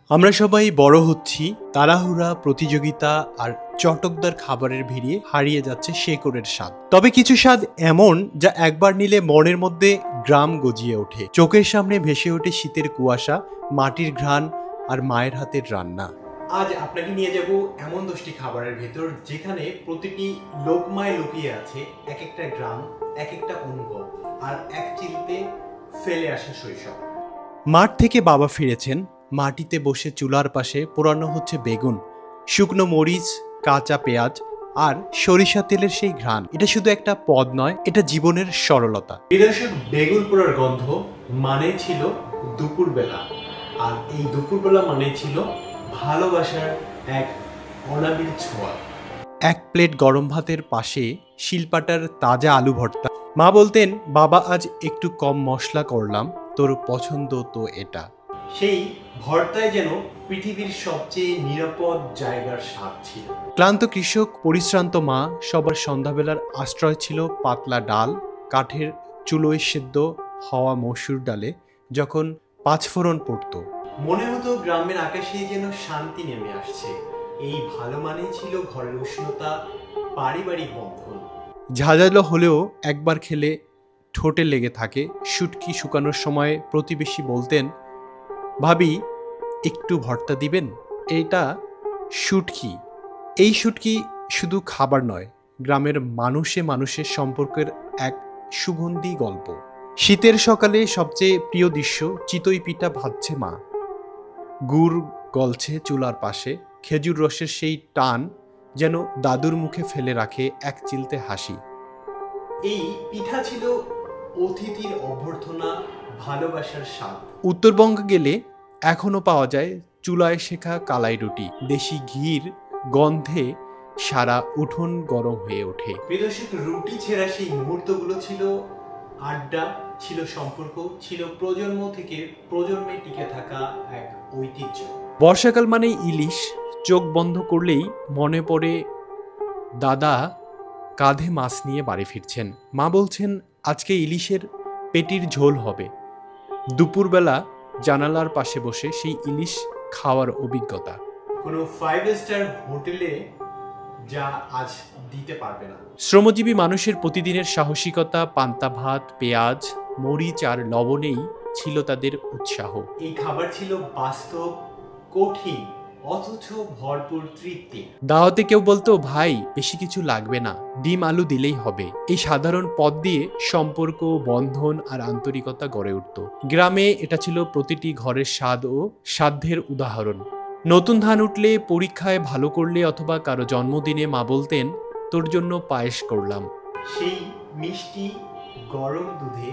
আমরা সবাই বড় হচ্ছি, তাড়াহুড়া, প্রতিযোগিতা আর চটকদার খাবারের ভিড়ে হারিয়ে যাচ্ছে শেকড়ের স্বাদ। তবে কিছু স্বাদ এমন যা একবার নিলে মনের মধ্যে গ্রাম গজিয়ে ওঠে, চোখের সামনে ভেসে ওঠে শীতের কুয়াশা, মাটির ঘ্রাণ আর মায়ের হাতের রান্না। আজ আপনাকে নিয়ে যাব এমন 10টি খাবারের ভেতর যেখানে প্রতিটি লোকমায় লুকিয়ে আছে এক একটা গ্রাম, এক একটা অনুভব আর এক চিলতে ফেলে আসা শৈশব। মাঠ থেকে বাবা ফিরেছেন, মাটিতে বসে চুলার পাশে পোড়ানো হচ্ছে বেগুন, শুকনো মরিচ, কাঁচা পেঁয়াজ আর সরিষা তেলের সেই ঘ্রাণ। এটা শুধু একটা পদ নয়, এটা জীবনের সরলতা। বিদেশের বেগুন পোড়ার গন্ধ মানে ছিল দুপুরবেলা, আর এই দুপুরবেলা মানে ছিল ভালোবাসার এক অনাবিল ছোঁয়া। এক প্লেট গরম ভাতের পাশে শিলপাটার তাজা আলু ভর্তা। মা বলতেন, বাবা আজ একটু কম মশলা করলাম, তোর পছন্দ তো এটা। সেই ভর্তায় যেন পৃথিবীর সবচেয়ে নিরাপদ জায়গার স্বাদ ছিল। ক্লান্ত কৃষক, পরিশ্রান্ত মা, সবার সন্ধ্যাবেলার আশ্রয় ছিল পাতলা ডাল, কাঠের চুলোয় সেদ্ধ হওয়া মসুর ডালে যখন পাঁচফোড়ন পড়ত, মনে হতো গ্রামের আকাশে যেন শান্তি নেমে আসছে। এই ভালো মানেই ছিল ঘরের উষ্ণতা, পারিবারিক বন্ধন। ঝাঁঝালো হলেও একবার খেলে ঠোঁটে লেগে থাকে। শুটকি শুকানোর সময় প্রতিবেশী বলতেন, ভাবি একটু ভর্তা দিবেন, এটা শুটকি। এই শুটকি শুধু খাবার নয়, গ্রামের মানুষে মানুষের সম্পর্কের এক সুগন্ধি গল্প। শীতের সকালে সবচেয়ে প্রিয় দৃশ্য, চিতই পিঠা ভাজছে মা, গুড় গলছে চুলার পাশে, খেজুর রসের সেই টান যেন দাদুর মুখে ফেলে রাখে এক চিলতে হাসি। এই পিঠা ছিল অতিথির অভ্যর্থনা, ভালোবাসার স্বাদ। উত্তরবঙ্গে গেলে এখনো পাওয়া যায় চুলায় শেখা কালাই রুটি, দেশি ঘির গন্ধে সারা উঠোন গরম হয়ে ওঠে। বিদেশের রুটি ছেঁড়া সেই মুহূর্তগুলো ছিল আড্ডা, ছিল সম্পর্ক, ছিল প্রজন্ম থেকে প্রজন্মে টিকে থাকা এক ঐতিহ্য। বর্ষাকাল মানেই ইলিশ, চোখ বন্ধ করলেই মনে পড়ে দাদা কাঁধে মাছ নিয়ে বাড়ি ফিরছেন। মা বলছেন, আজকে ইলিশের পেটির ঝোল হবে। দুপুরবেলা জানালার পাশে বসে সেই ইলিশ খাওয়ার অভিজ্ঞতা কোনো 5 স্টার হোটেলে যা আজ দিতে পারবে না। শ্রমজীবী মানুষের প্রতিদিনের সাহসিকতা, পান্তা ভাত, পেঁয়াজ, মরিচ আর লবণেই ছিল তাদের উৎসাহ। এই খাবার ছিল বাস্তব, কঠিন অথচ ভরপুর তৃপ্তি। দাওয়াতে কেউ বলতো, ভাই বেশি কিছু লাগবে না, ডিম আলু দিলেই হবে। এই সাধারণ পদ দিয়ে সম্পর্ক, বন্ধন আর আন্তরিকতা গড়ে উঠত। গ্রামে এটা ছিল প্রতিটি ঘরের স্বাদ ও সাধ্যের উদাহরণ। নতুন ধান উঠলে, পরীক্ষায় ভালো করলে অথবা কারো জন্মদিনে মা বলতেন, তোর জন্য পায়েস করলাম। সেই মিষ্টি গরম দুধে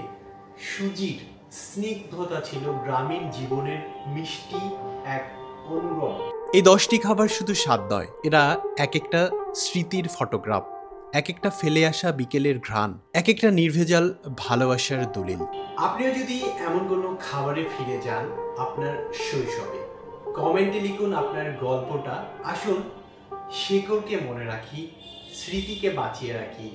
সুজির স্নিগ্ধতা ছিল গ্রামীণ জীবনের মিষ্টি এক অনুরণ। এই 10টি খাবার শুধু স্বাদ নয়, এরা এক একটা স্মৃতির ফটোগ্রাফ, এক একটা ফেলে আসা বিকেলের ঘ্রাণ, এক একটা নির্ভেজাল ভালোবাসার দলিল। আপনিও যদি এমন কোনো খাবারে ফিরে যান আপনার শৈশবে, কমেন্টে লিখুন আপনার গল্পটা। আসুন শেকড়কে মনে রাখি, স্মৃতিকে বাঁচিয়ে রাখি।